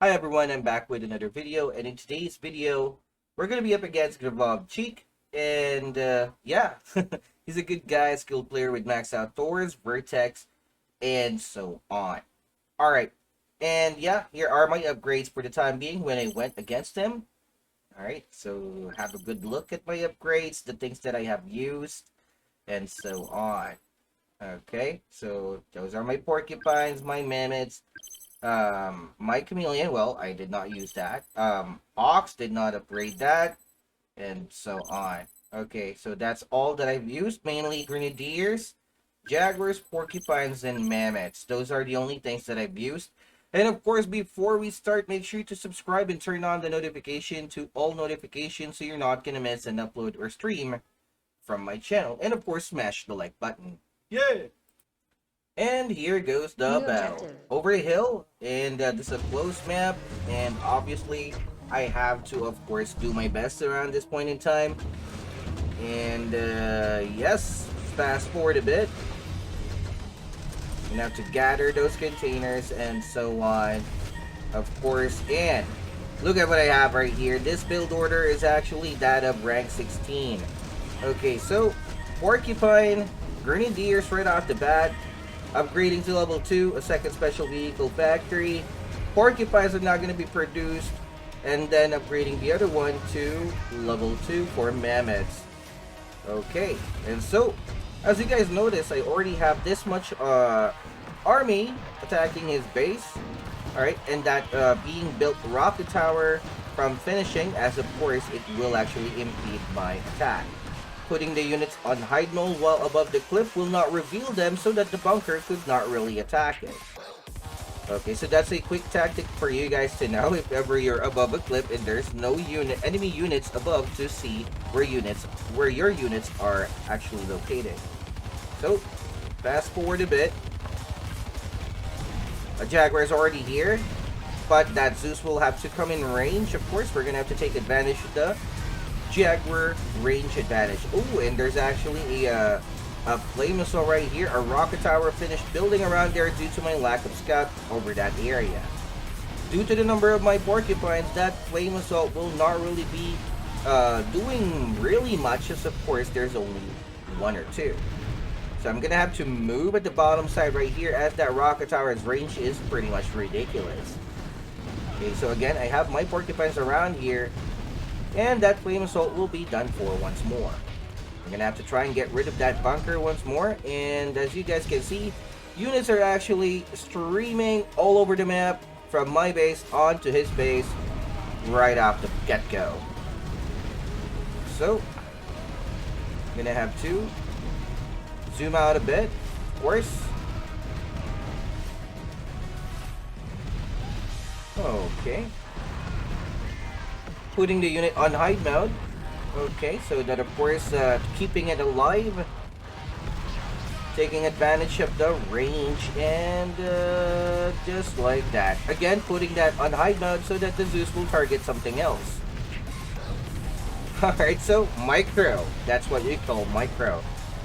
Hi everyone, I'm back with another video, and in today's video, we're gonna be up against Chiggs, and yeah, he's a good guy, skilled player with max outdoors, vertex, and so on. Alright, and yeah, here are my upgrades for the time being when I went against him. Alright, so have a good look at my upgrades, the things that I have used, and so on. Okay, so those are my porcupines, my mammoths, my chameleon, well, I did not use that. Ox did not upgrade that, and so on. Okay, so that's all that I've used, mainly grenadiers, jaguars, porcupines, and mammoths. Those are the only things that I've used. And of course, before we start, make sure to subscribe and turn on the notification to all notifications so you're not gonna miss an upload or stream from my channel. And of course, smash the like button. Yeah! And here goes the New battle. objective. Over a hill, and this is a close map, and obviously I have to, of course, do my best around this point in time. And yes, fast forward a bit. You have to gather those containers and so on, of course. And look at what I have right here. This build order is actually that of rank 16. Okay, so porcupine, grenadiers right off the bat. Upgrading to level 2, a second special vehicle factory. Porcupines are not going to be produced. And then upgrading the other one to level 2 for mammoths. Okay, and so, as you guys notice, I already have this much army attacking his base. Alright, and that being built rocket tower from finishing, as of course it will actually impede my attack. Putting the units on hide mode while above the cliff will not reveal them so that the bunker could not really attack it. Okay, so that's a quick tactic for you guys to know if ever you're above a cliff and there's no enemy units above to see where your units are actually located. So, fast forward a bit. A Jaguar is already here, but that Zeus will have to come in range. Of course, we're gonna have to take advantage of the Jaguar range advantage. Oh, and there's actually a flame missile right here. A rocket tower finished building around there due to my lack of scout over that area. Due to the number of my porcupines, that flame missile will not really be doing really much, as of course there's only one or two. So I'm gonna have to move at the bottom side right here, as that rocket tower's range is pretty much ridiculous. Okay, so again, I have my porcupines around here. And that flame assault will be done for once more. I'm gonna have to try and get rid of that bunker once more. And as you guys can see, units are actually streaming all over the map from my base onto his base right off the get-go. So, I'm gonna have to zoom out a bit, of course. Okay. Putting the unit on hide mode. Okay, so that of course keeping it alive, taking advantage of the range, and just like that. Again, putting that on hide mode so that the Zeus will target something else. Alright, so micro, that's what we call micro,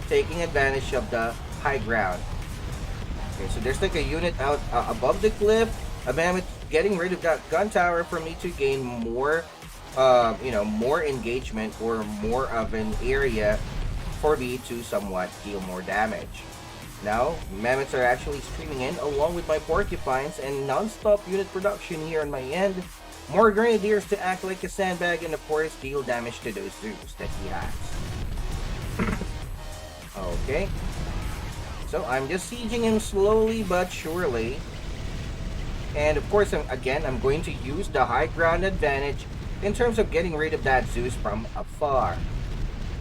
taking advantage of the high ground. Okay, so there's like a unit out above the cliff, a mammoth getting rid of that gun tower for me to gain more more engagement or more of an area for me to somewhat deal more damage. Now, mammoths are actually streaming in along with my porcupines and non-stop unit production here on my end. More grenadiers to act like a sandbag and of course deal damage to those Zeus that he has. Okay. So I'm just sieging him slowly but surely. And of course, again, I'm going to use the high ground advantage in terms of getting rid of that Zeus from afar.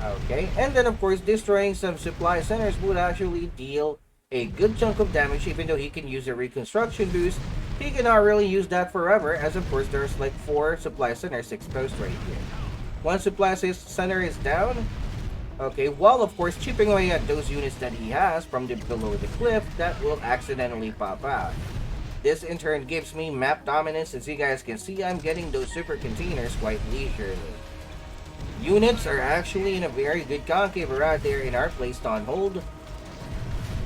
Okay, and then of course destroying some supply centers would actually deal a good chunk of damage. Even though he can use a reconstruction boost, he cannot really use that forever, as of course there's like 4 supply centers exposed right here. One supply center is down. Okay, while of course chipping away at those units that he has from below the cliff that will accidentally pop out. This in turn gives me map dominance. As you guys can see, I'm getting those super containers quite leisurely. Units are actually in a very good concave around there and are placed on hold.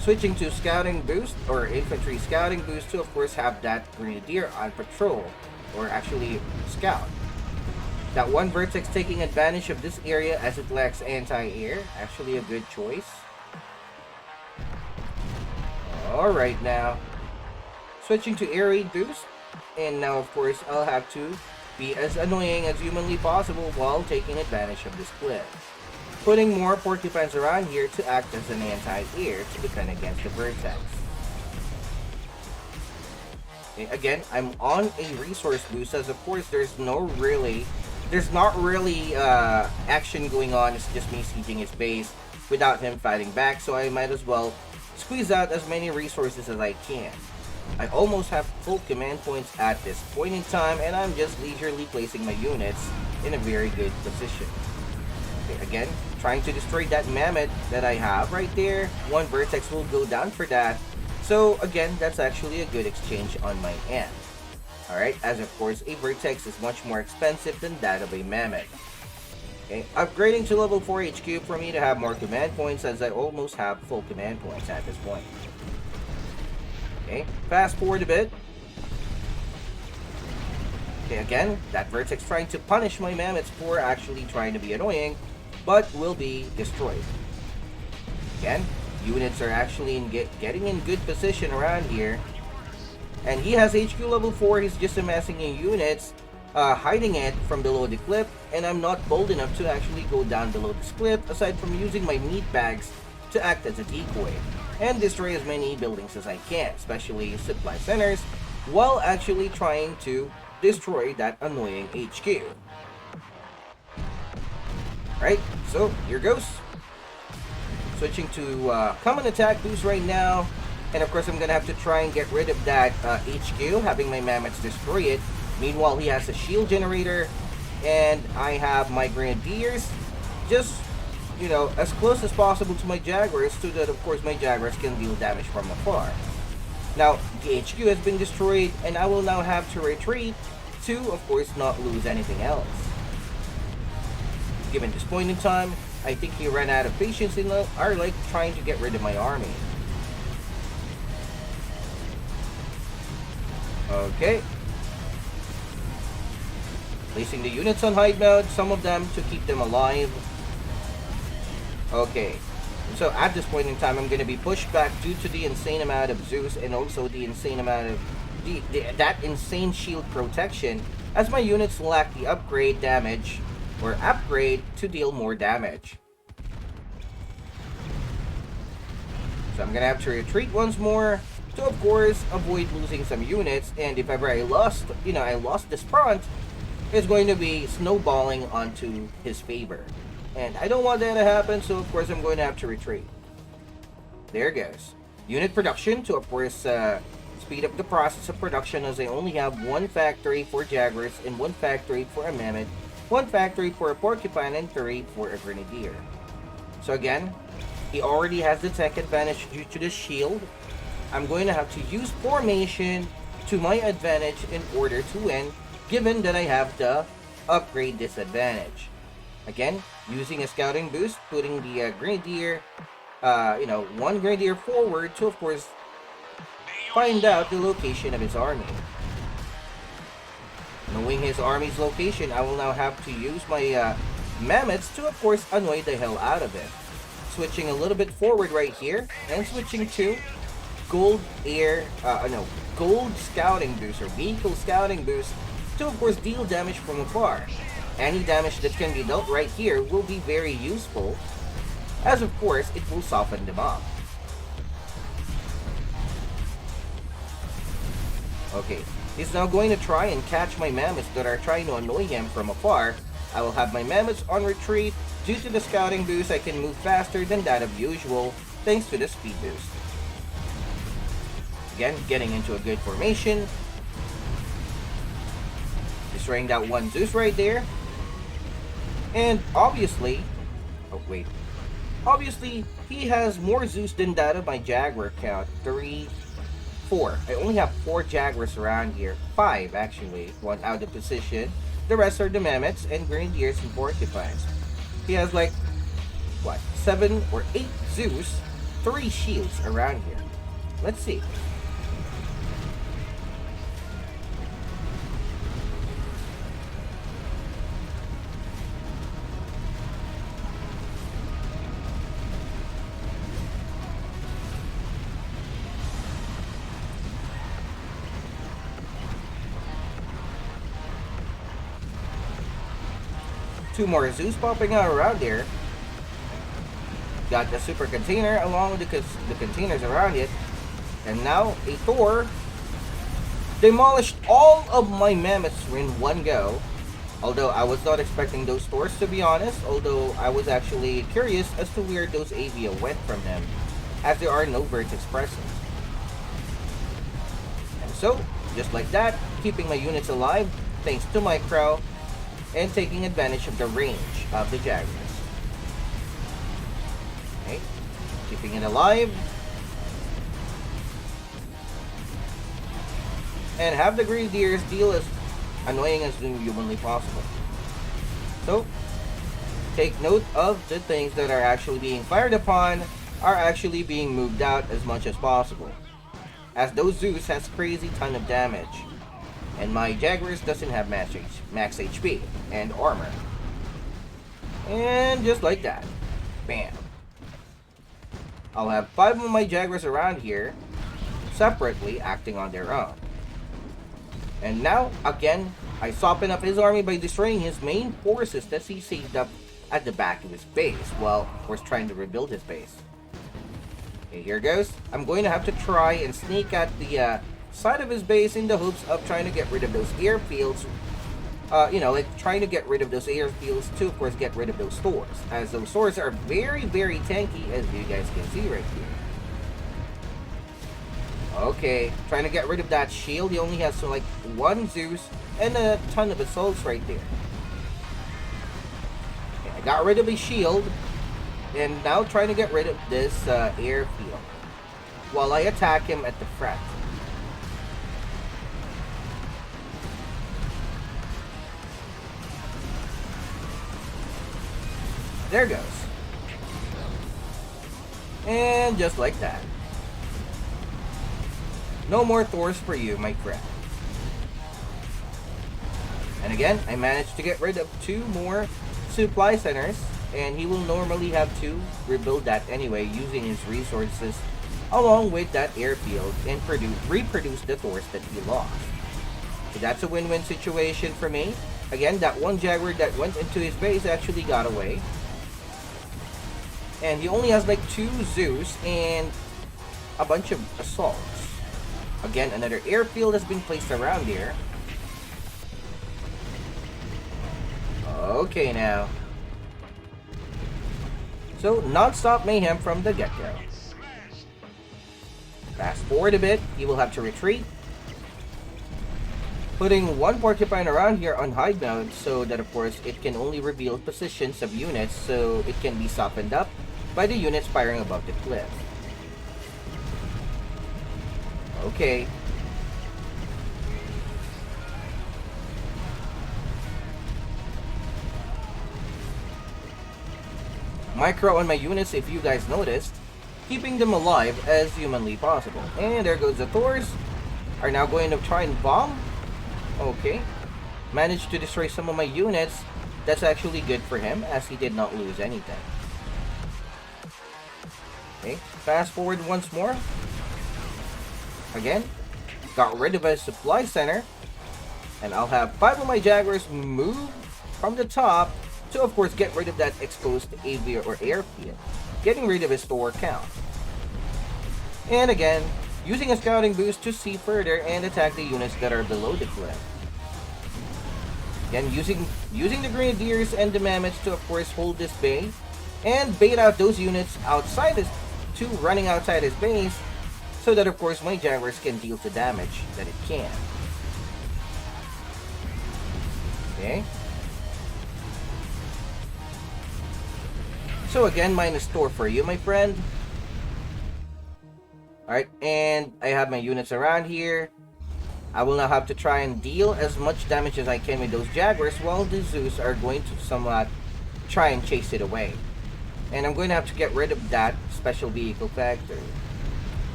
Switching to scouting boost or infantry scouting boost to of course have that grenadier on patrol. or actually scout. That one vertex taking advantage of this area as it lacks anti-air. Actually a good choice. Alright now. Switching to air raid boost. And now of course I'll have to be as annoying as humanly possible while taking advantage of this cliff. Putting more porcupines around here to act as an anti-air to defend against the vertex. Okay, again, I'm on a resource boost as of course there's not really action going on. It's just me sieging his base without him fighting back, so I might as well squeeze out as many resources as I can. I almost have full command points at this point in time, and I'm just leisurely placing my units in a very good position. Okay, again, trying to destroy that mammoth that I have right there. One vertex will go down for that. So again, that's actually a good exchange on my end. Alright, as of course, a vertex is much more expensive than that of a mammoth. Okay, upgrading to level 4 HQ for me to have more command points, as I almost have full command points at this point. Okay, fast forward a bit. Okay, again, that vertex trying to punish my mammoths for actually trying to be annoying, but will be destroyed. Again, units are actually getting in good position around here. And he has HQ level 4, he's just amassing in units, hiding it from below the cliff, and I'm not bold enough to actually go down below this cliff, aside from using my meat bags to act as a decoy, and destroy as many buildings as I can, especially supply centers, while actually trying to destroy that annoying HQ. Right, so here goes. Switching to common attack boost right now. And of course, I'm gonna have to try and get rid of that HQ, having my mammoths destroy it. Meanwhile, he has a shield generator, and I have my grenadiers just, you know, as close as possible to my jaguars, so that of course my jaguars can deal damage from afar. Now, the HQ has been destroyed, and I will now have to retreat to, of course, not lose anything else. Given this point in time, I think he ran out of patience and are like trying to get rid of my army. Okay. Placing the units on hide mode, some of them to keep them alive. Okay. So at this point in time, I'm going to be pushed back due to the insane amount of Zeus and also the insane amount of that insane shield protection, as my units lack the upgrade damage or upgrade to deal more damage. So I'm going to have to retreat once more to, of course, avoid losing some units, and if ever I lost this front, it's going to be snowballing onto his favor. And I don't want that to happen, so of course I'm going to have to retreat. There goes. Unit production to, of course, speed up the process of production, as I only have one factory for jaguars and one factory for a mammoth, one factory for a porcupine, and 3 for a grenadier. So again, he already has the tech advantage due to the shield. I'm going to have to use formation to my advantage in order to win, given that I have the upgrade disadvantage. Again, using a scouting boost, putting the grenadier, one grenadier forward to, of course, find out the location of his army. Knowing his army's location, I will now have to use my mammoths to, of course, annoy the hell out of it. Switching a little bit forward right here, and switching to gold scouting boost or vehicle scouting boost to, of course, deal damage from afar. Any damage that can be dealt right here will be very useful, as of course it will soften them up. Okay, he's now going to try and catch my mammoths that are trying to annoy him from afar. I will have my mammoths on retreat. Due to the scouting boost, I can move faster than that of usual, thanks to the speed boost. Again, getting into a good formation. Destroying that one Zeus right there. And obviously, obviously, he has more Zeus than that of my Jaguar count. 3, 4. I only have 4 Jaguars around here. 5, actually. 1 out of position. The rest are the mammoths and grenadiers and porcupines. He has like, 7 or 8 Zeus, 3 shields around here. Let's see. 2 more Zeus popping out around there. Got the super container along with the containers around it. And now a Thor demolished all of my mammoths in one go. Although I was not expecting those Thors, to be honest. Although I was actually curious as to where those AVO went from him, as there are no birds expressing. And so, just like that, keeping my units alive thanks to Micro, and taking advantage of the range of the Jaguars. Okay, keeping it alive. And have the Grenadiers deal as annoying as humanly possible. So, take note of the things that are actually being fired upon are actually being moved out as much as possible, as those Zeus has crazy ton of damage, and my Jaguars doesn't have max HP and armor. And just like that, bam. I'll have 5 of my Jaguars around here, separately acting on their own. And now, again, I soften up his army by destroying his main forces that he saved up at the back of his base while, of course, trying to rebuild his base. Okay, here goes. I'm going to have to try and sneak at the side of his base in the hopes of trying to get rid of those airfields. You know, like trying to get rid of those airfields to, of course, get rid of those Thors, as those Thors are very, very tanky, as you guys can see right here. Okay, trying to get rid of that shield. He only has like 1 Zeus and a ton of assaults right there. Okay, I got rid of his shield, and now trying to get rid of this airfield while I attack him at the front. There goes. And just like that. No more Thors for you, my friend. And again, I managed to get rid of 2 more supply centers, and he will normally have to rebuild that anyway using his resources along with that airfield and reproduce the Thors that he lost. So that's a win-win situation for me. Again, that 1 Jaguar that went into his base actually got away. And he only has like 2 Zeus and a bunch of assaults. Again, another airfield has been placed around here. Okay now. So, non-stop mayhem from the get-go. Fast forward a bit, he will have to retreat. Putting 1 porcupine around here on hide mode so that, of course, it can only reveal positions of units so it can be softened up by the units firing above the cliff. Okay. Micro on my units, if you guys noticed, keeping them alive as humanly possible. And there goes the Thors. Are now going to try and bomb. Okay. Managed to destroy some of my units. That's actually good for him, as he did not lose anything. Okay, fast forward once more. Again, got rid of a supply center, and I'll have 5 of my Jaguars move from the top to, of course, get rid of that exposed AV or airfield, getting rid of his Thor count. And again, using a scouting boost to see further and attack the units that are below the cliff. Again, using the Grenadiers and the Mammoths to, of course, hold this bay and bait out those units outside his, running outside his base, so that, of course, my Jaguars can deal the damage that it can. Okay. So again, minus Thor for you, my friend. Alright, and I have my units around here. I will now have to try and deal as much damage as I can with those Jaguars, while the Zeus are going to somewhat try and chase it away. And I'm going to have to get rid of that special vehicle factory.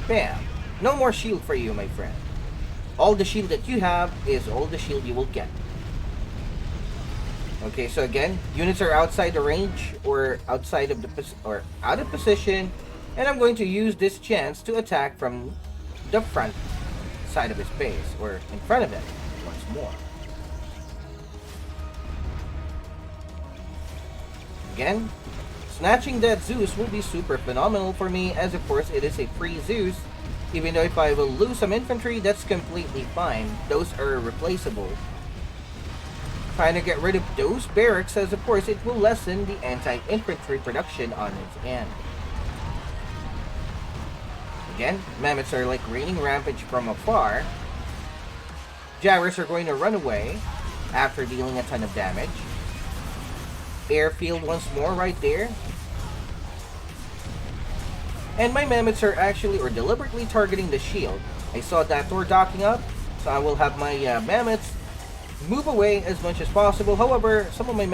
Bam! No more shield for you, my friend. All the shield that you have is all the shield you will get. Okay, so again, units are outside the range or outside of the out of position, and I'm going to use this chance to attack from the front side of his base, or in front of it once more. Again, snatching that Zeus will be super phenomenal for me, as of course it is a free Zeus. Even though if I will lose some infantry, that's completely fine. Those are replaceable. Trying to get rid of those barracks, as of course it will lessen the anti-infantry production on its end. Again, mammoths are like raining rampage from afar. Jaguars are going to run away after dealing a ton of damage. Airfield once more right there. And my mammoths are actually or deliberately targeting the shield. I saw that door docking up, so I will have my mammoths move away as much as possible. However, two of my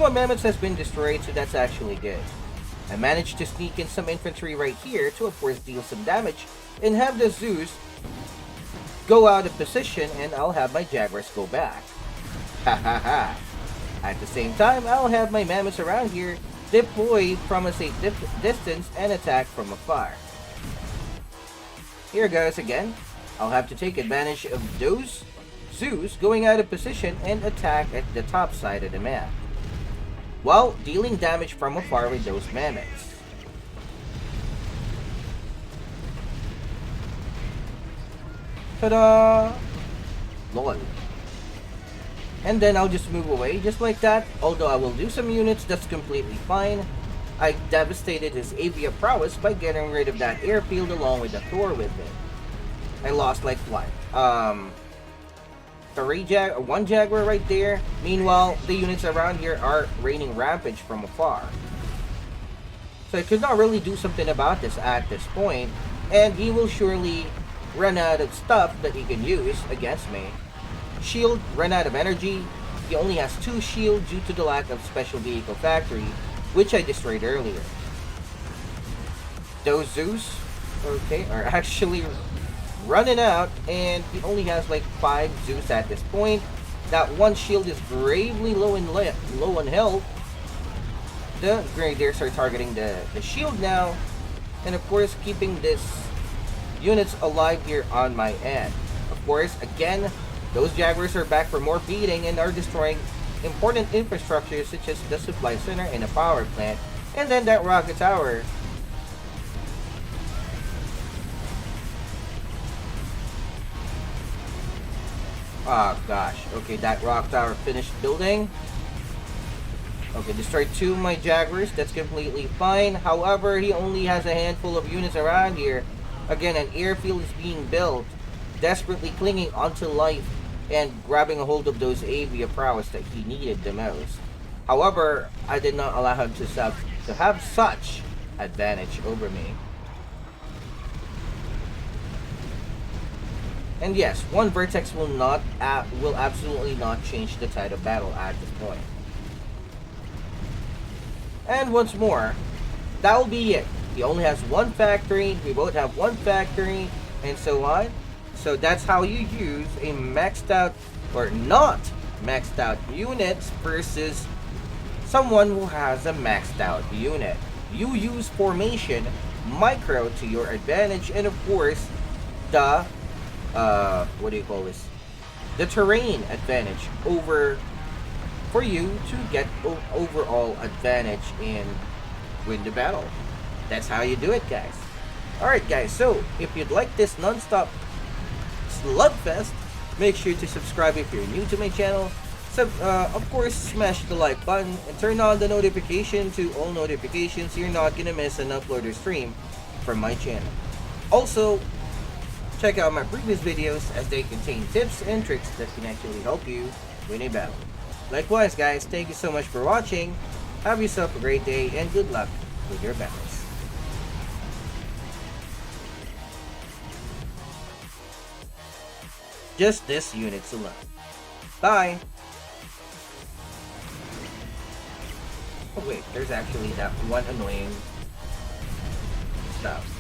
mammoths has been destroyed, so that's actually good. I managed to sneak in some infantry right here to of course deal some damage and have the Zeus go out of position, and I'll have my Jaguars go back. Ha ha ha. At the same time, I'll have my mammoths around here deploy from a safe distance and attack from afar. Here goes again. I'll have to take advantage of those Zeus going out of position and attack at the top side of the map, while dealing damage from afar with those mammoths. Ta-da! Lol. And then I'll just move away just like that. Although I will do some units, that's completely fine. I devastated his avian prowess by getting rid of that airfield along with the Thor with it. I lost like what? One Jaguar right there. Meanwhile, the units around here are raining rampage from afar. So I could not really do something about this at this point, and he will surely run out of stuff that he can use against me. Shield ran out of energy. He only has 2 shield due to the lack of special vehicle factory, which I destroyed earlier. Those Zeus, okay, are actually running out, and he only has like 5 Zeus at this point. That one shield is gravely low on health. The Grenadiers are targeting the shield now, and of course keeping this units alive here on my end. Of course, again, those Jaguars are back for more beating and are destroying important infrastructure such as the supply center and a power plant, and then that rocket tower. Oh gosh, okay, that rock tower finished building. Okay, destroyed 2 of my Jaguars, that's completely fine. However, he only has a handful of units around here. Again, an airfield is being built, desperately clinging onto life and grabbing a hold of those avian prowess that he needed the most. However, I did not allow him to have such advantage over me. And yes, one vertex will absolutely not change the tide of battle at this point. And once more, that will be it. He only has 1 factory, we both have 1 factory, and so on. So that's how you use a maxed out or not maxed out units versus someone who has a maxed out unit. You use formation micro to your advantage, and of course the the terrain advantage for you to get overall advantage and win the battle. That's how you do it, guys. Alright guys, so if you'd like this non-stop slugfest, make sure to subscribe if you're new to my channel. So, of course, smash the like button and turn on the notification to all notifications so you're not gonna miss an upload or stream from my channel. Also, check out my previous videos as they contain tips and tricks that can actually help you win a battle. Likewise guys, thank you so much for watching. Have yourself a great day and good luck with your battles. Just this units alone. Bye! Oh wait, there's actually that one annoying stuff.